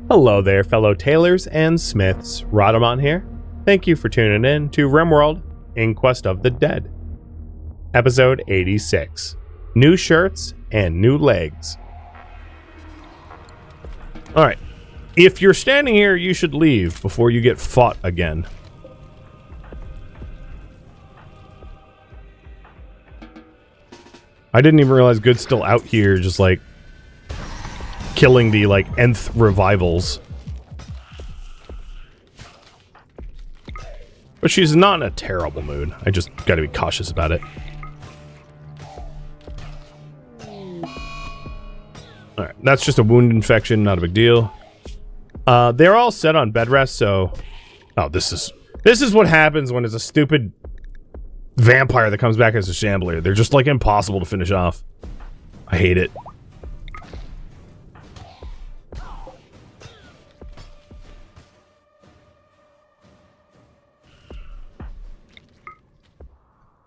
Hello there, fellow tailors and smiths. Rhadamant here. Thank you for tuning in to RimWorld, Inquest of the Dead. Episode 86. New shirts and new legs. Alright. If you're standing here, you should leave before you get fought again. I didn't even realize Good's still out here, just like killing the nth revivals. But she's not in a terrible mood. I just gotta be cautious about it. Alright, that's just a wound infection, not a big deal. They're all set on bed rest, so... Oh, this is what happens when it's a stupid vampire that comes back as a shambler. They're just like impossible to finish off. I hate it.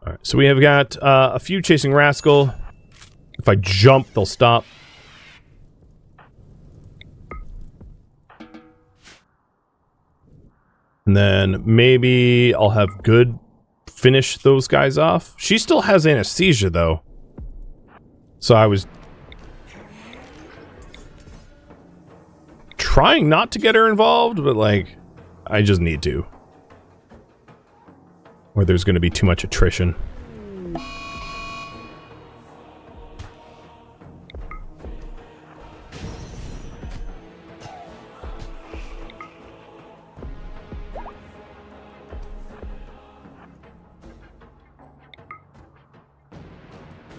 Alright, so we have got a few chasing Rascal. If I jump, they'll stop. And then maybe I'll have Good finish those guys off. She still has anesthesia, though. So I was trying not to get her involved, but, like, I just need to. Or there's going to be too much attrition.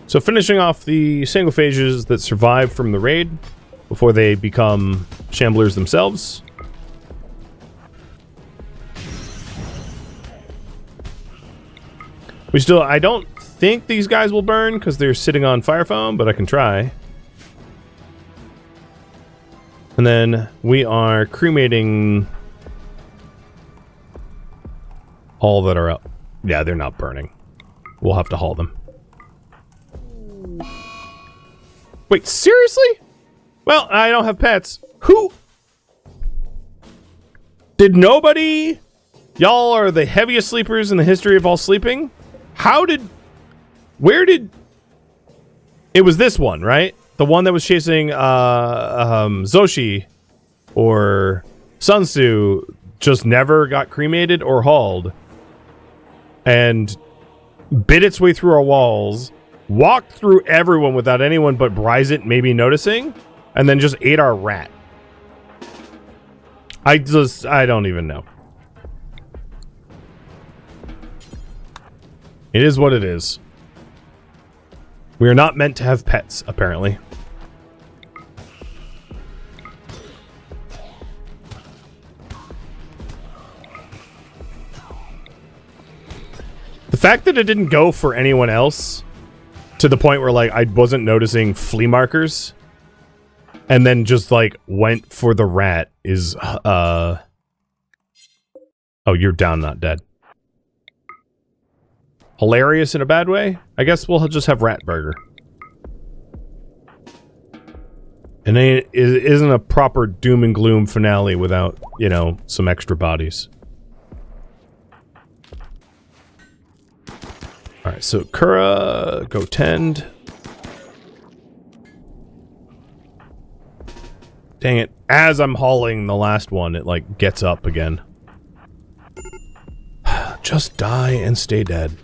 So finishing off the single phages that survive from the raid before they become shamblers themselves. I don't think these guys will burn because they're sitting on fire foam, but I can try. And then we are cremating all that are up. Yeah, they're not burning. We'll have to haul them. Wait, seriously? Well, I don't have pets. Who? Did nobody? Y'all are the heaviest sleepers in the history of all sleeping? Where did... It was this one, right? The one that was chasing, Zoshi or Sun Tzu just never got cremated or hauled. And bit its way through our walls, walked through everyone without anyone but Bryzit maybe noticing, and then just ate our rat. I don't even know. It is what it is. We are not meant to have pets, apparently. The fact that it didn't go for anyone else, to the point where, like, I wasn't noticing flea markers, and then just, like, went for the rat is, Oh, you're down, not dead. Hilarious in a bad way? I guess we'll just have Rat Burger. And it isn't a proper doom and gloom finale without, you know, some extra bodies. Alright, so Kura, go tend. Dang it. As I'm hauling the last one, it, like, gets up again. Just die and stay dead.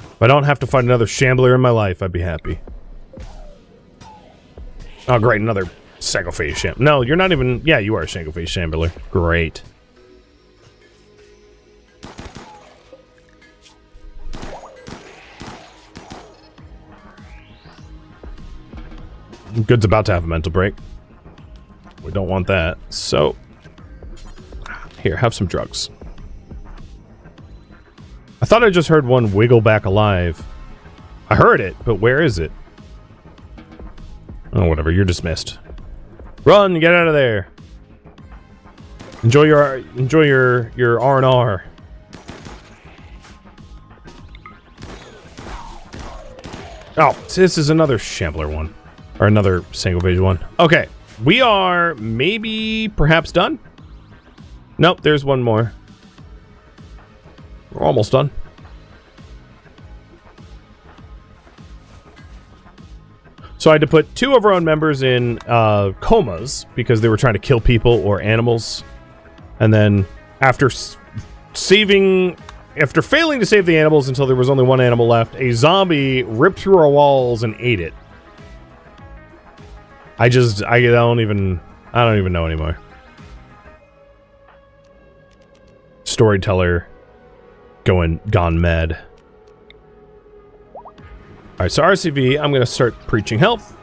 If I don't have to fight another shambler in my life, I'd be happy. Oh, great, another single phase shambler. No, you're not even... Yeah, you are a single phase shambler. Great. Good's about to have a mental break. We don't want that. So, here, have some drugs. I thought I just heard one wiggle back alive. I heard it, but where is it? Oh, whatever, you're dismissed. Run, get out of there. Enjoy your R&R. Oh, this is another shambler one. Or another single page one. Okay. we are maybe perhaps done. Nope, there's one more. We're almost done. So I had to put 2 of our own members in comas because they were trying to kill people or animals. And then after failing to save the animals until there was only 1 animal left, a zombie ripped through our walls and ate it. I don't even know anymore. Storyteller gone mad. Alright, so RCV, I'm going to start preaching health.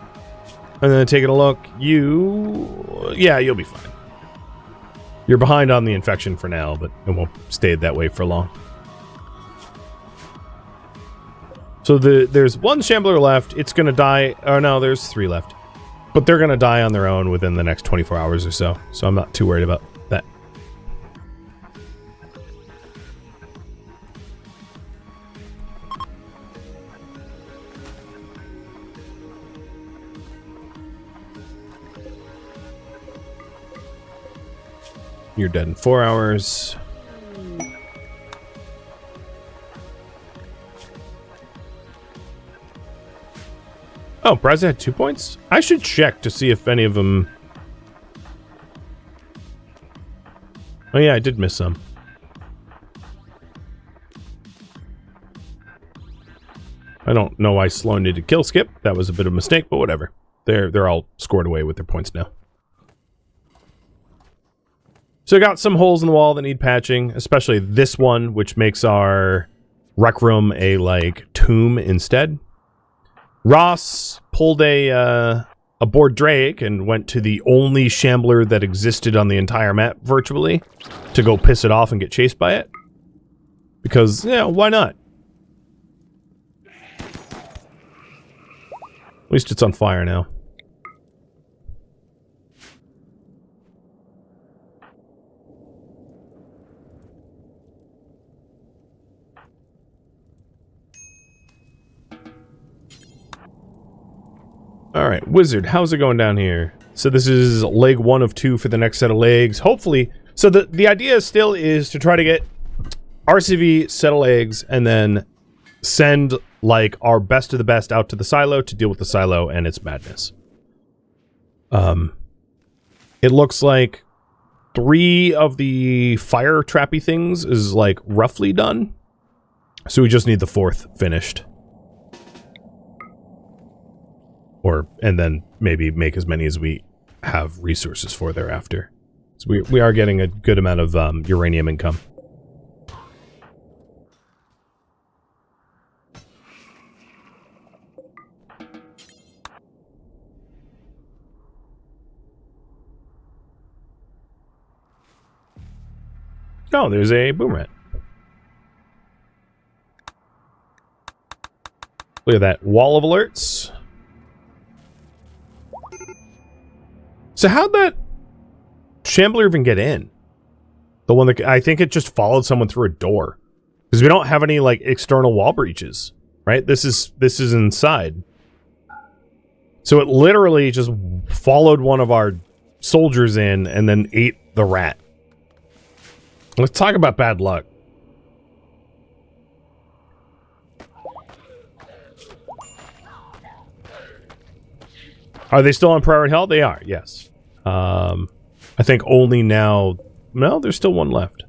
And then taking a look, yeah, you'll be fine. You're behind on the infection for now, but it won't stay that way for long. So there's 1 shambler left. It's going to die. Oh, no, there's 3 left. But they're going to die on their own within the next 24 hours or so. So I'm not too worried about that. You're dead in 4 hours. Oh, Brazza had 2 points? I should check to see if any of them... Oh yeah, I did miss some. I don't know why Sloan needed kill skip. That was a bit of a mistake, but whatever. They're all scored away with their points now. So I got some holes in the wall that need patching, especially this one, which makes our rec room a, like, tomb instead. Ross pulled a bored Drake and went to the only shambler that existed on the entire map, virtually, to go piss it off and get chased by it. Because, yeah, why not? At least it's on fire now. Alright, Wizard, how's it going down here? So this is leg 1 of 2 for the next set of legs. Hopefully, so the idea still is to try to get RCV, set of legs, and then send, like, our best of the best out to the silo to deal with the silo and its madness. It looks like 3 of the fire trappy things is, like, roughly done. So we just need the 4th finished. And then maybe make as many as we have resources for thereafter. So we are getting a good amount of uranium income. Oh, there's a boomerang. Look at that wall of alerts. So how'd that shambler even get in? The one that I think it just followed someone through a door, because we don't have any like external wall breaches, right? This is inside. So it literally just followed one of our soldiers in and then ate the rat. Let's talk about bad luck. Are they still on priority held? They are, yes. I think only now... No, there's still one left.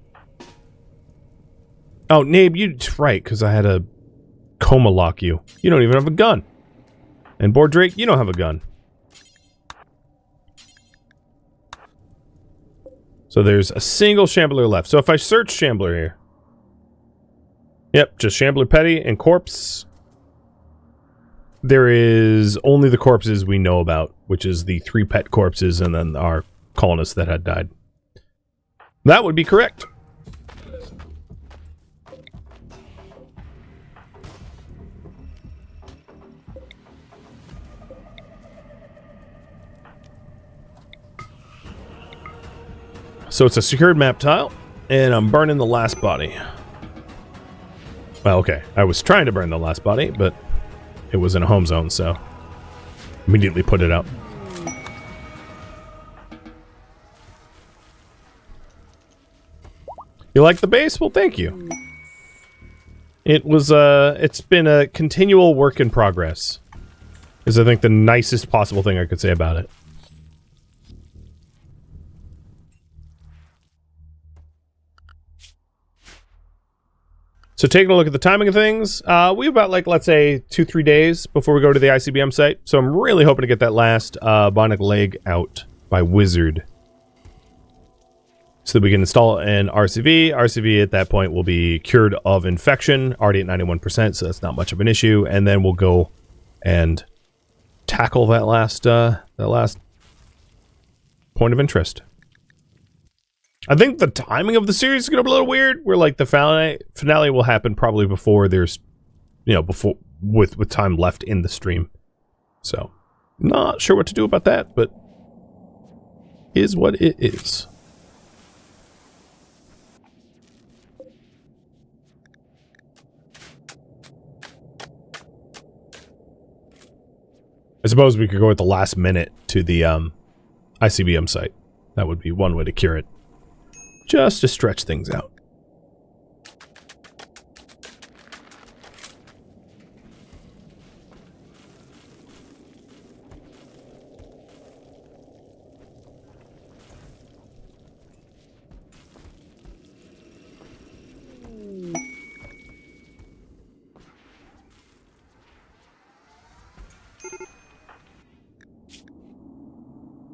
Oh, Nabe, you're right, because I had to coma lock you. You don't even have a gun. And Board Drake, you don't have a gun. So there's a single Shambler left. So if I search Shambler here... Yep, just Shambler Petty and Corpse... There is only the corpses we know about, which is the 3 pet corpses and then our colonists that had died. That would be correct. So it's a secured map tile, and I'm burning the last body. Well, okay, I was trying to burn the last body, but... It was in a home zone, so immediately put it out. You like the base? Well, thank you. It's been a continual work in progress. Is I think the nicest possible thing I could say about it. So taking a look at the timing of things, we have about, like, let's say 2-3 days before we go to the ICBM site. So I'm really hoping to get that last bionic leg out by Wizard. So that we can install an RCV. RCV at that point will be cured of infection, already at 91%, so that's not much of an issue. And then we'll go and tackle that last point of interest. I think the timing of the series is going to be a little weird. Where like the finale will happen probably before there's, before with time left in the stream. So, not sure what to do about that, but is what it is. I suppose we could go at the last minute to the ICBM site. That would be one way to cure it. Just to stretch things out.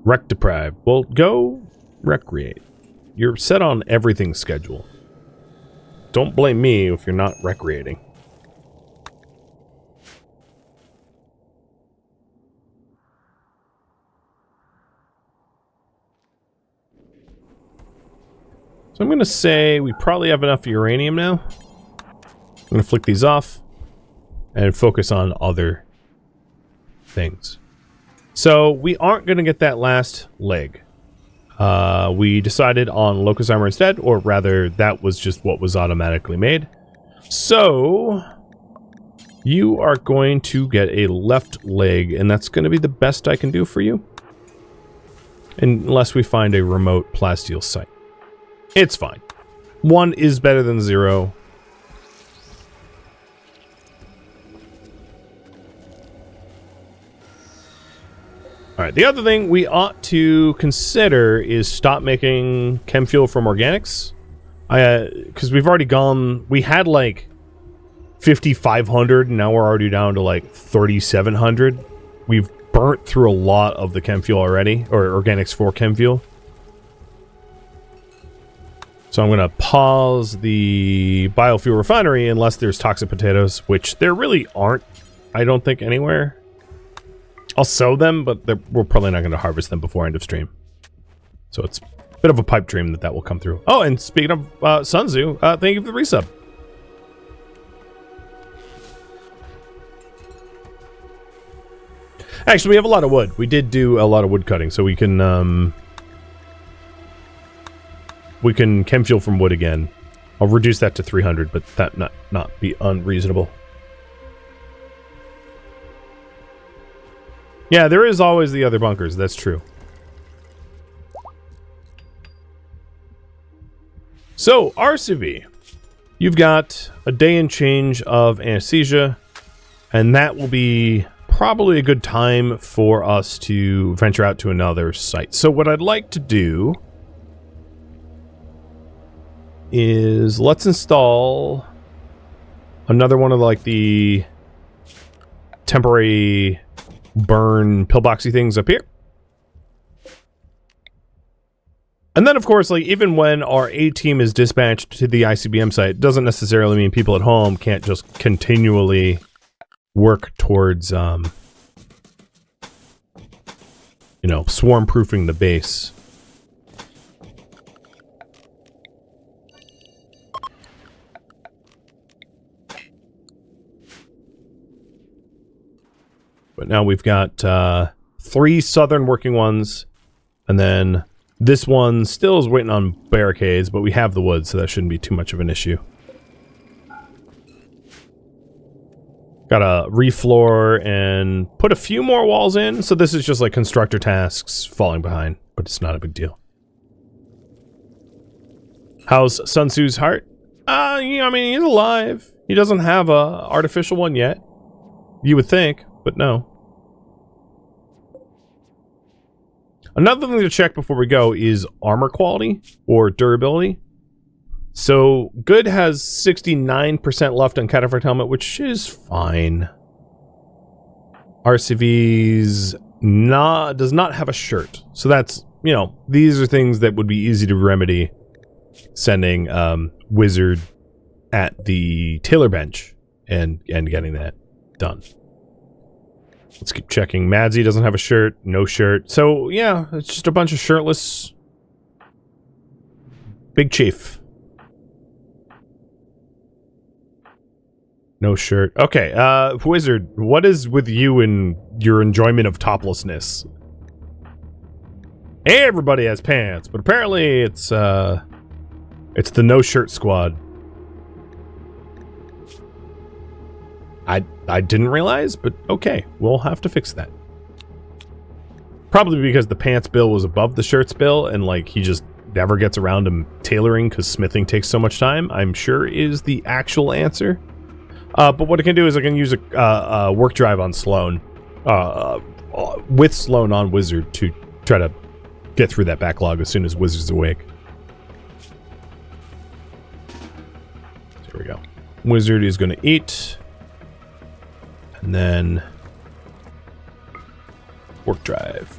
Rec deprived. Well, go recreate. You're set on everything's schedule. Don't blame me if you're not recreating. So I'm going to say we probably have enough uranium now. I'm going to flick these off and focus on other things. So we aren't going to get that last leg. We decided on Locust Armor instead, or rather, that was just what was automatically made. So, you are going to get a left leg, and that's going to be the best I can do for you. Unless we find a remote plasteel site. It's fine. 1 is better than 0. Alright, the other thing we ought to consider is stop making chem fuel from organics. Because we've already gone... We had like 5,500, and now we're already down to like 3,700. We've burnt through a lot of the chem fuel already, or organics for chem fuel. So I'm going to pause the biofuel refinery unless there's toxic potatoes, which there really aren't, I don't think, anywhere. I'll sow them, but we're probably not going to harvest them before end of stream. So it's a bit of a pipe dream that will come through. Oh, and speaking of Sun Tzu, thank you for the resub. Actually, we have a lot of wood. We did do a lot of wood cutting, so we can chem fuel from wood again. I'll reduce that to 300, but that not be unreasonable. Yeah, there is always the other bunkers. That's true. So, RCV. You've got a day and change of anesthesia, and that will be probably a good time for us to venture out to another site. So what I'd like to do is let's install another one of like the temporary burn pillboxy things up here. And then, of course, like even when our A team is dispatched to the ICBM site, doesn't necessarily mean people at home can't just continually work towards, swarm-proofing the base. But now we've got 3 southern working ones, and then this one still is waiting on barricades, but we have the wood, so that shouldn't be too much of an issue. Gotta refloor and put a few more walls in, so this is just like constructor tasks falling behind, but it's not a big deal. How's Sun Tzu's heart? Yeah, I mean, he's alive. He doesn't have a artificial one yet. You would think, but no. Another thing to check before we go is armor quality or durability. So, good has 69% left on Cataphract helmet, which is fine. RCV's does not have a shirt. So that's, you know, these are things that would be easy to remedy sending Wizard at the tailor bench and getting that done. Let's keep checking. Madsy doesn't have a shirt. No shirt. So, yeah, it's just a bunch of shirtless Big Chief. No shirt. Okay, Wizard, what is with you and your enjoyment of toplessness? Everybody has pants, but apparently it's the no-shirt squad. I didn't realize, but okay, we'll have to fix that. Probably because the pants bill was above the shirts bill, and like he just never gets around to tailoring because smithing takes so much time, I'm sure is the actual answer. But what I can do is I can use a work drive on Sloan, with Sloan on Wizard to try to get through that backlog as soon as Wizard's awake. There we go. Wizard is going to eat. And then work drive.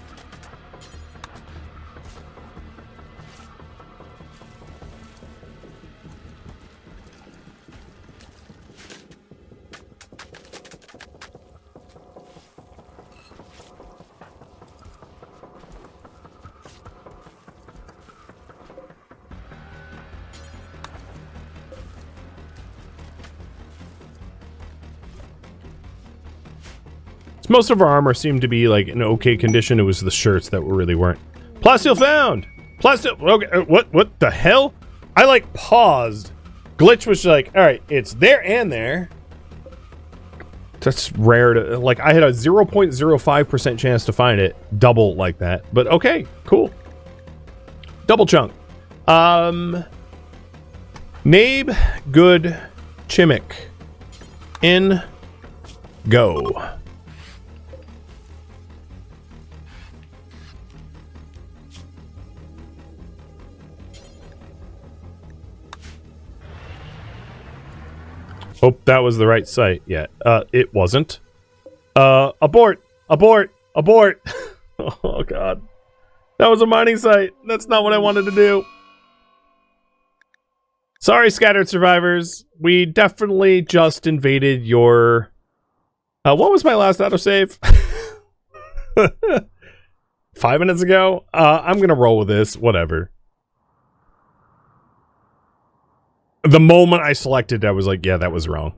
Most of our armor seemed to be like in okay condition. It was the shirts that really weren't. Plasteel found! Plasteel, okay, what the hell? I like paused. Glitch was like, alright, it's there and there. That's rare to, like, I had a 0.05% chance to find it. Double like that. But okay, cool. Double chunk. Nabe, good, Chimic. In, go. Hope that was the right site. Yeah, it wasn't. Abort! Abort! Abort! Oh, God. That was a mining site. That's not what I wanted to do. Sorry, scattered survivors. We definitely just invaded your... what was my last autosave? 5 minutes ago? I'm gonna roll with this. Whatever. The moment I selected, I was like, yeah, that was wrong.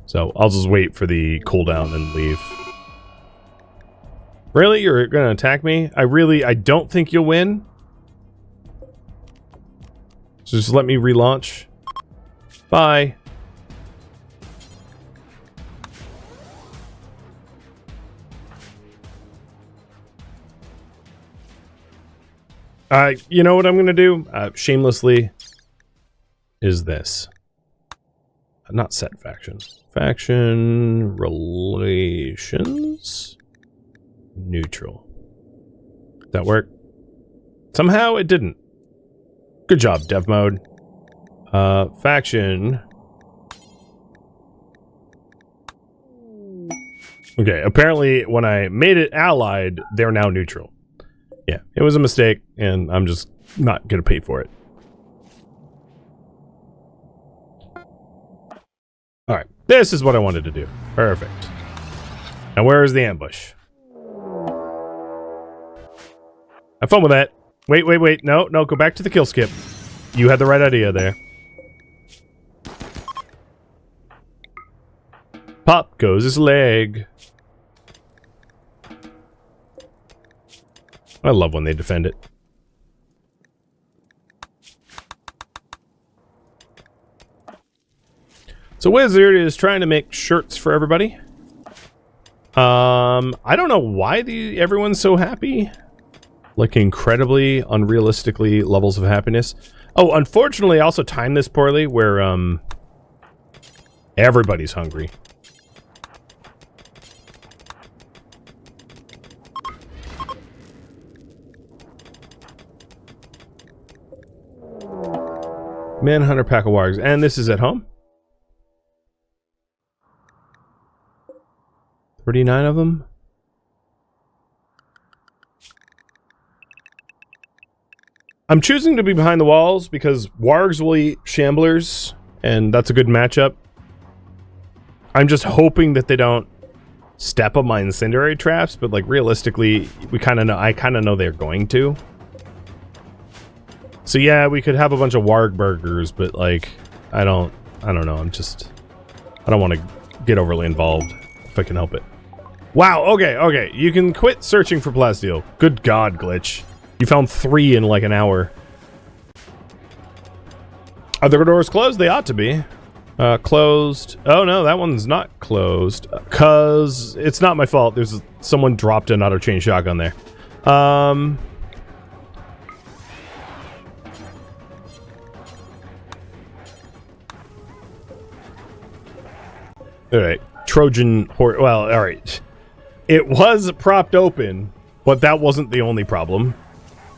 So I'll just wait for the cooldown and leave. Really? You're gonna attack me? I don't think you'll win. So just let me relaunch. Bye. You know what I'm gonna do? Shamelessly, is this. Not set faction. Faction relations. Neutral. Did that work? Somehow it didn't. Good job, dev mode. Faction. Okay, apparently when I made it allied, they're now neutral. Yeah, it was a mistake, and I'm just not gonna pay for it. Alright, this is what I wanted to do. Perfect. Now where is the ambush? Have fun with that. Wait. No, go back to the kill skip. You had the right idea there. Pop goes his leg. I love when they defend it. So Wizard is trying to make shirts for everybody. I don't know why everyone's so happy. Like incredibly unrealistically levels of happiness. Oh, unfortunately, I also timed this poorly where everybody's hungry. Manhunter pack of wargs. And this is at home? 39 of them? I'm choosing to be behind the walls because wargs will eat shamblers, and that's a good matchup. I'm just hoping that they don't step on my incendiary traps, but like realistically, I kind of know they're going to. So yeah, we could have a bunch of warg burgers, but like, I don't know. I don't want to get overly involved if I can help it. Wow, okay. You can quit searching for plasteel. Good God, Glitch. You found 3 in like an hour. Are the doors closed? They ought to be. Closed. Oh no, that one's not closed. Cause it's not my fault. There's someone dropped an auto chain shotgun there. Alright. Trojan horde. Well, alright. It was propped open, but that wasn't the only problem.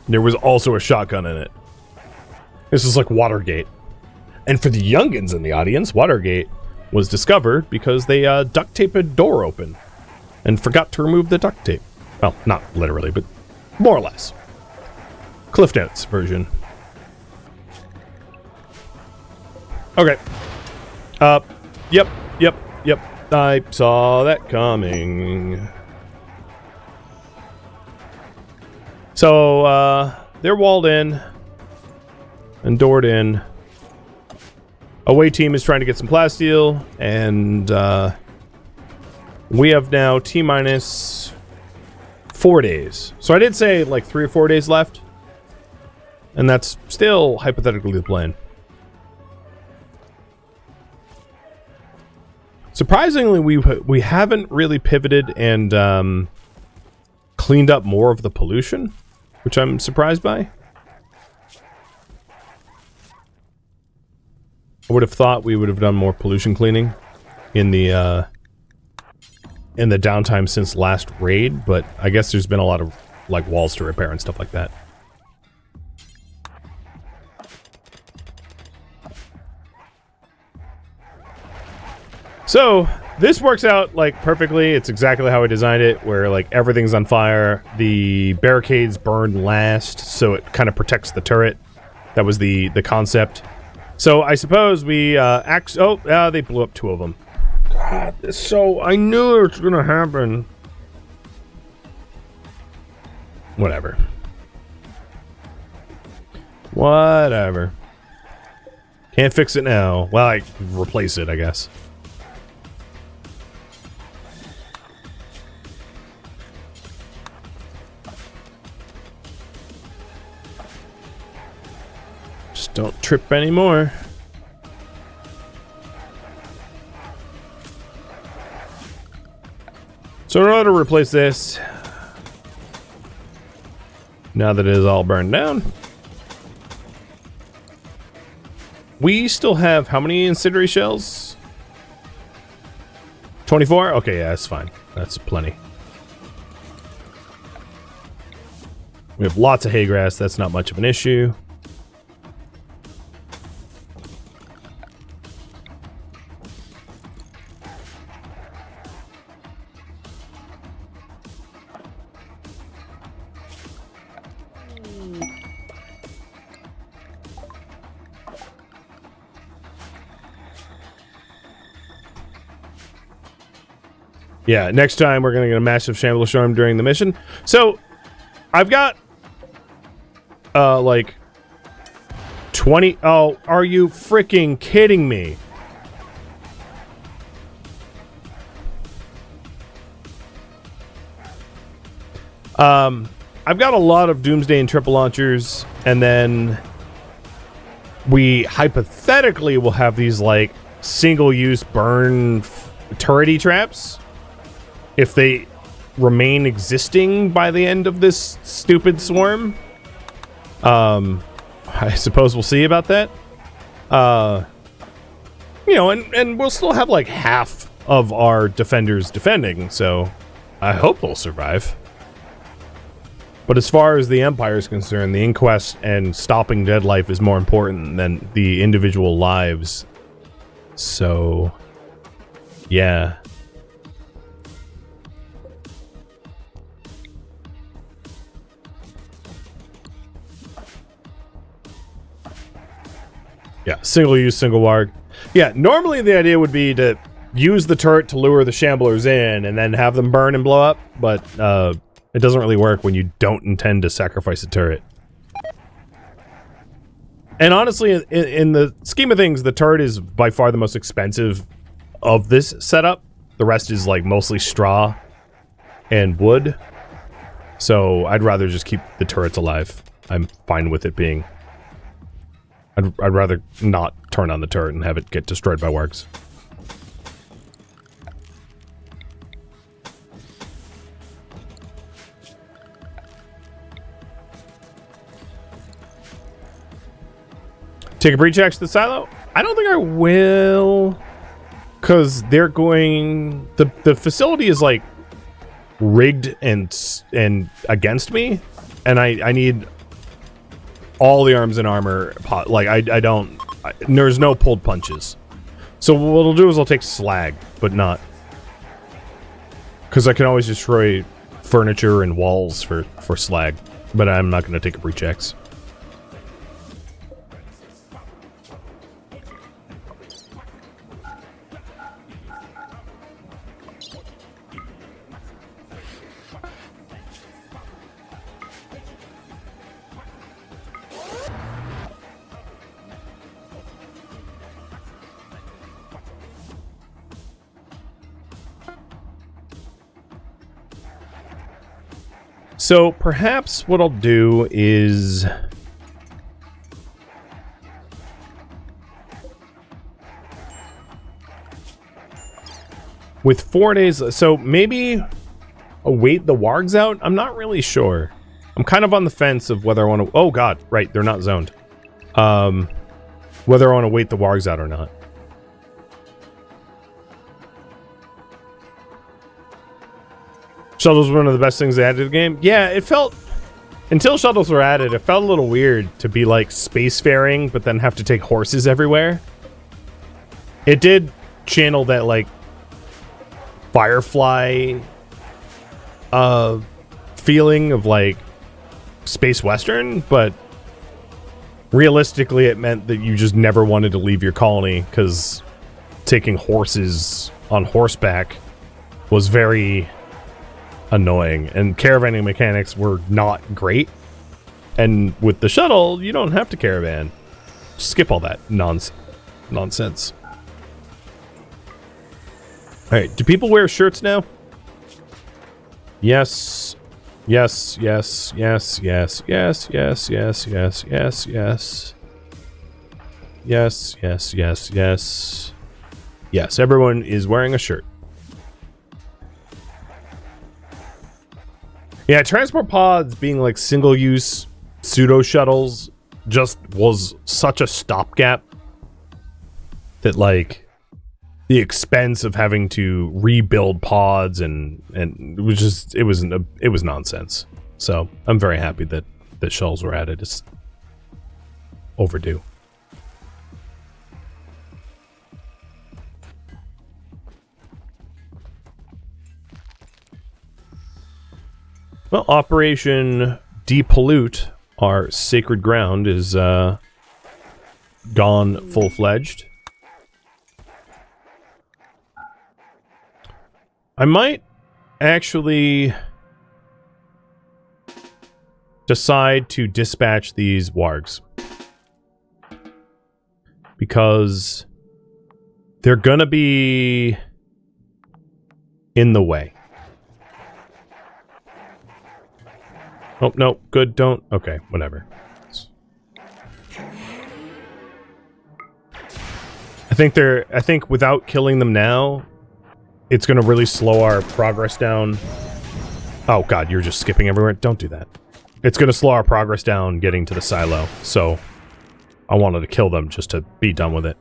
There was also a shotgun in it. This is like Watergate. And for the youngins in the audience, Watergate was discovered because they duct taped a door open and forgot to remove the duct tape. Well, not literally, but more or less. Cliff Notes version. Okay. Yep. I saw that coming. So, they're walled in and doored in. Away team is trying to get some plasteel, and we have now T-minus 4 days. So I did say like 3 or 4 days left, and that's still hypothetically the plan. Surprisingly, we haven't really pivoted and cleaned up more of the pollution, which I'm surprised by. I would have thought we would have done more pollution cleaning in the downtime since last raid, but I guess there's been a lot of like walls to repair and stuff like that. So this works out like perfectly. It's exactly how I designed it, where like everything's on fire. The barricades burn last, so it kind of protects the turret. That was the concept. So I suppose we they blew up 2 of them. God, I knew it was gonna happen. Whatever. Can't fix it now. Well, I replace it, I guess. Just don't trip anymore. So in order to replace this, now that it is all burned down, we still have how many incendiary shells? 24? Okay, yeah, that's fine. That's plenty. We have lots of hay grass. That's not much of an issue. Yeah, next time we're gonna get a massive shambler storm during the mission. So, I've got, like, 20... Oh, are you freaking kidding me? I've got a lot of Doomsday and triple launchers, and then we hypothetically will have these, like, single-use burn turrety traps. If they remain existing by the end of this stupid swarm. I suppose we'll see about that. You know, and we'll still have like half of our defenders defending, so I hope they'll survive. But as far as the Empire is concerned, the Inquest and stopping dead life is more important than the individual lives. So, yeah. Yeah, single use, single warg. Yeah, normally the idea would be to use the turret to lure the shamblers in and then have them burn and blow up, but it doesn't really work when you don't intend to sacrifice a turret. And honestly, in the scheme of things, the turret is by far the most expensive of this setup. The rest is like mostly straw and wood. So I'd rather just keep the turrets alive. I'm fine with it being... I'd rather not turn on the turret and have it get destroyed by wargs. Take a breach axe to the silo? I don't think I will, because they're going... The facility is like rigged and against me, and I need all the arms and armor. Like I don't... there's no pulled punches. So what I'll do is I'll take slag, but not... because I can always destroy furniture and walls for slag, but I'm not going to take a breach axe. So perhaps what I'll do is with 4 days, so maybe await the wargs out? I'm not really sure. I'm kind of on the fence of whether I want to... oh god, right, they're not zoned. Whether I want to wait the wargs out or not. Shuttles were one of the best things they added to the game. Yeah, it felt... until shuttles were added, it felt a little weird to be like spacefaring, but then have to take horses everywhere. It did channel that like Firefly feeling of like space western, but realistically it meant that you just never wanted to leave your colony because taking horses on horseback was very annoying, and caravanning mechanics were not great. And with the shuttle, you don't have to caravan. Skip all that nonsense. Alright, do people wear shirts now? Yes. Yes, yes, yes, yes, yes, yes, yes, yes, yes, yes. Yes, yes, yes, yes. Yes, everyone is wearing a shirt. Yeah, transport pods being like single-use pseudo shuttles just was such a stopgap that like the expense of having to rebuild pods and it was just it was nonsense. So I'm very happy that shuttles were added. It's overdue. Well, Operation Depollute, our sacred ground, is gone full-fledged. I might actually decide to dispatch these wargs, because they're gonna be in the way. Oh, no, good, don't. Okay, whatever. I think without killing them now, it's gonna really slow our progress down Oh god, you're just skipping everywhere. Don't do that. It's going to slow our progress down getting to the silo, so I wanted to kill them just to be done with it.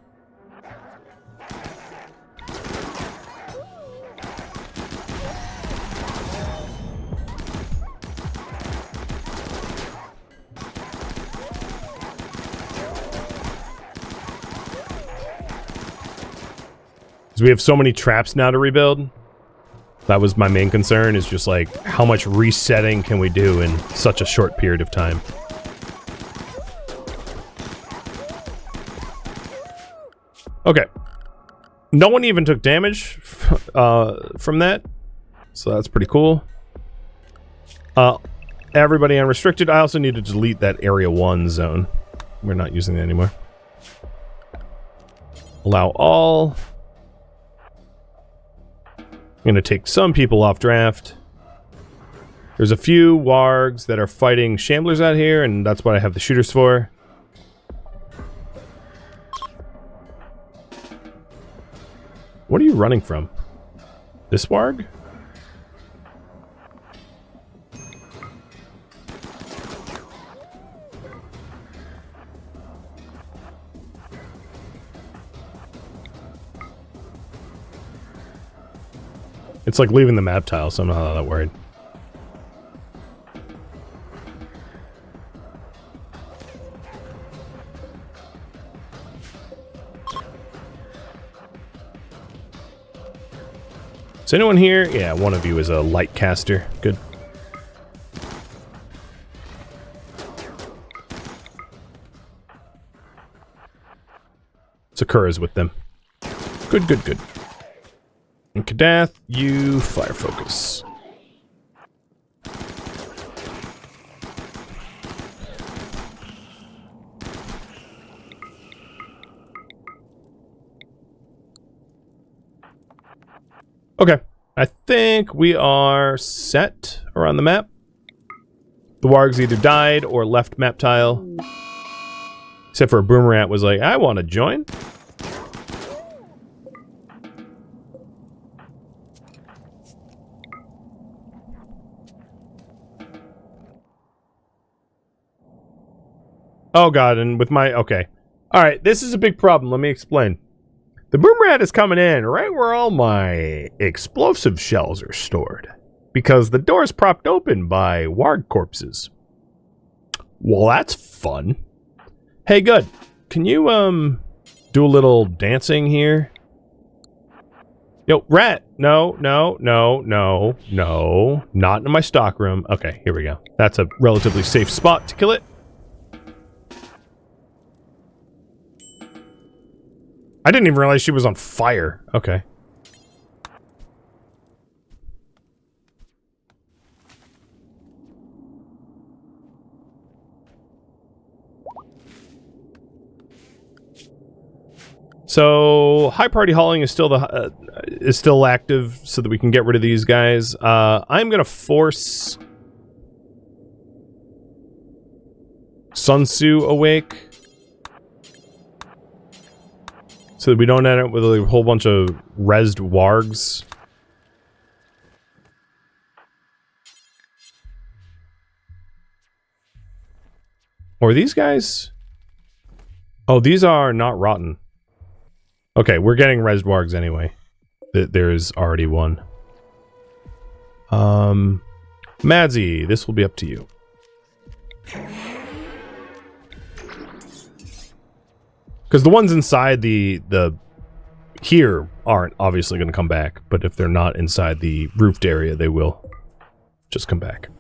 Because we have so many traps now to rebuild. That was my main concern, is just like, how much resetting can we do in such a short period of time? Okay. No one even took damage from that, so that's pretty cool. Everybody unrestricted. I also need to delete that Area 1 zone. We're not using that anymore. Allow all. I'm going to take some people off draft. There's a few wargs that are fighting shamblers out here, and that's what I have the shooters for. What are you running from? This warg? It's like leaving the map tile, so I'm not that worried. Is anyone here? Yeah, one of you is a light caster. Good. Sakura's with them. Good, good, good. And Kadath, you fire focus. Okay, I think we are set around the map. The wargs either died or left map tile. Except for a Boomerant was like, I want to join. Oh god, and with my... Okay. Alright, this is a big problem. Let me explain. The Boomerang is coming in right where all my explosive shells are stored. Because the door is propped open by warg corpses. Well, that's fun. Hey, good. Can you, do a little dancing here? Yo, rat! No, no, no, no, no. Not in my stockroom. Okay, here we go. That's a relatively safe spot to kill it. I didn't even realize she was on fire. Okay. So high party hauling is still active, so that we can get rid of these guys. I'm gonna force Sun Tzu awake, so that we don't end up with a whole bunch of rezzed wargs. Or these guys? Oh, these are not rotten. Okay, we're getting rezzed wargs anyway. There's already one. Madsy, this will be up to you. Because the ones inside the here aren't obviously going to come back, but if they're not inside the roofed area, they will just come back.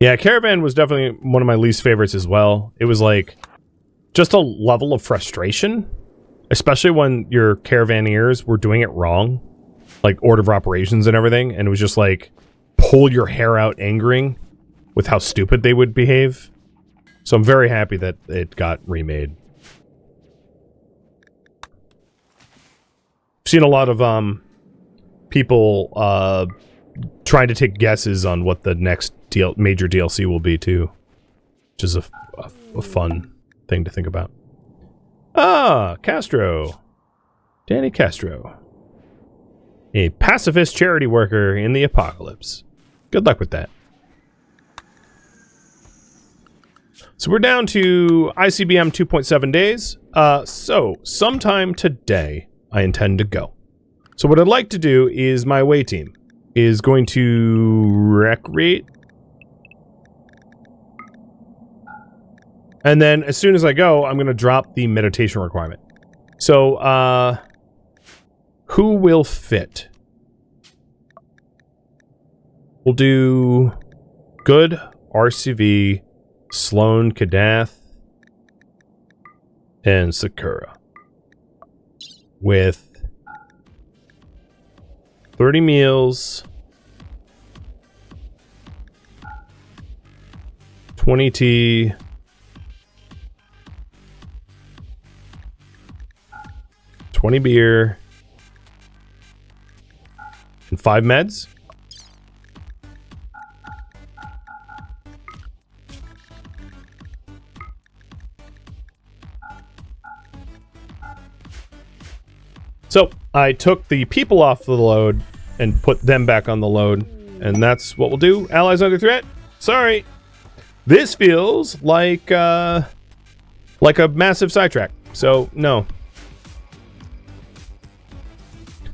Yeah, Caravan was definitely one of my least favorites as well. It was like just a level of frustration, especially when your Caravanneers were doing it wrong, like order of operations and everything, and it was just like pull your hair out angering with how stupid they would behave. So I'm very happy that it got remade. I've seen a lot of people trying to take guesses on what the next major DLC will be too, which is a fun thing to think about. Ah, Castro. Danny Castro. A pacifist charity worker in the apocalypse. Good luck with that. So we're down to ICBM 2.7 days. So sometime today, I intend to go. So what I'd like to do is my away team is going to recreate. And then as soon as I go, I'm going to drop the meditation requirement. So, who will fit? We'll do Good, RCV, Sloan, Kadath, and Sakura. With 30 meals, 20 tea, 20 beer, and 5 meds. So I took the people off the load and put them back on the load, and that's what we'll do. Allies under threat? Sorry. This feels like a massive sidetrack. So no.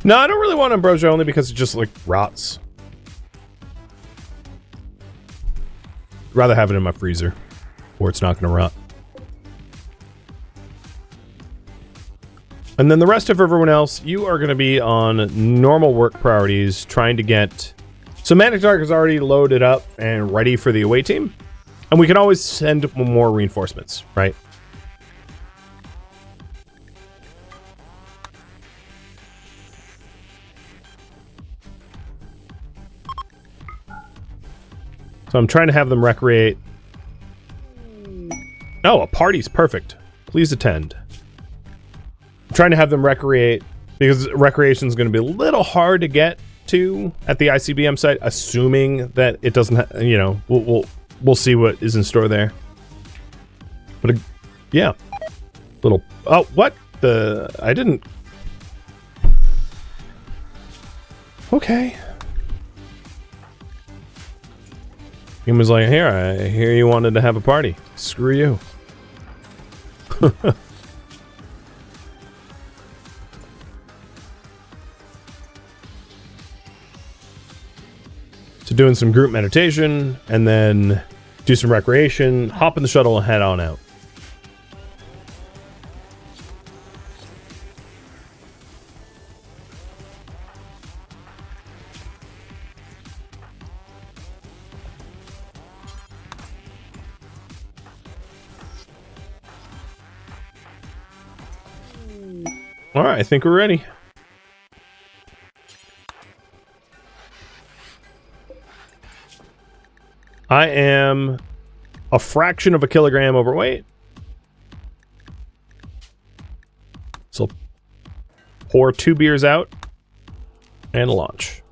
No, I don't really want Ambrosia only because it just like rots. Rather have it in my freezer, or it's not going to rot. And then the rest of everyone else, you are going to be on normal work priorities, trying to get... So Manic Dark is already loaded up and ready for the away team. And we can always send more reinforcements, right? So I'm trying to have them recreate. Oh, a party's perfect. Please attend. I'm trying to have them recreate because recreation is going to be a little hard to get to at the ICBM site, assuming that it doesn't. You know, we'll see what is in store there. But yeah, little. Oh, what the? I didn't. Okay. He was like, "Here, I hear you wanted to have a party. Screw you." So doing some group meditation, and then do some recreation, hop in the shuttle, and head on out. All right, I think we're ready. I am a fraction of a kilogram overweight. So pour 2 beers out and launch.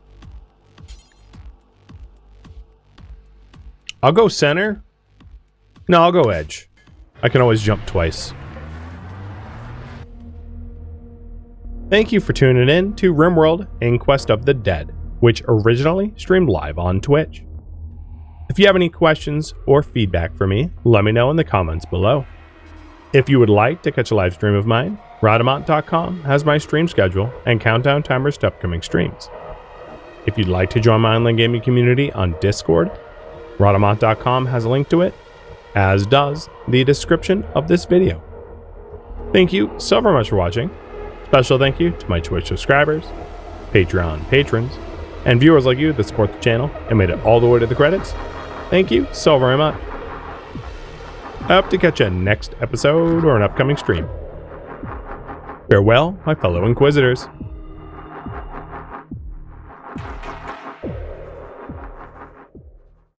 I'll go center. No, I'll go edge. I can always jump twice. Thank you for tuning in to RimWorld Inquest of the Dead, which originally streamed live on Twitch. If you have any questions or feedback for me, let me know in the comments below. If you would like to catch a live stream of mine, Rhadamant.com has my stream schedule and countdown timers to upcoming streams. If you'd like to join my online gaming community on Discord, Rhadamant.com has a link to it, as does the description of this video. Thank you so very much for watching. Special thank you to my Twitch subscribers, Patreon patrons, and viewers like you that support the channel and made it all the way to the credits. Thank you so very much. I hope to catch you next episode or an upcoming stream. Farewell, my fellow Inquisitors.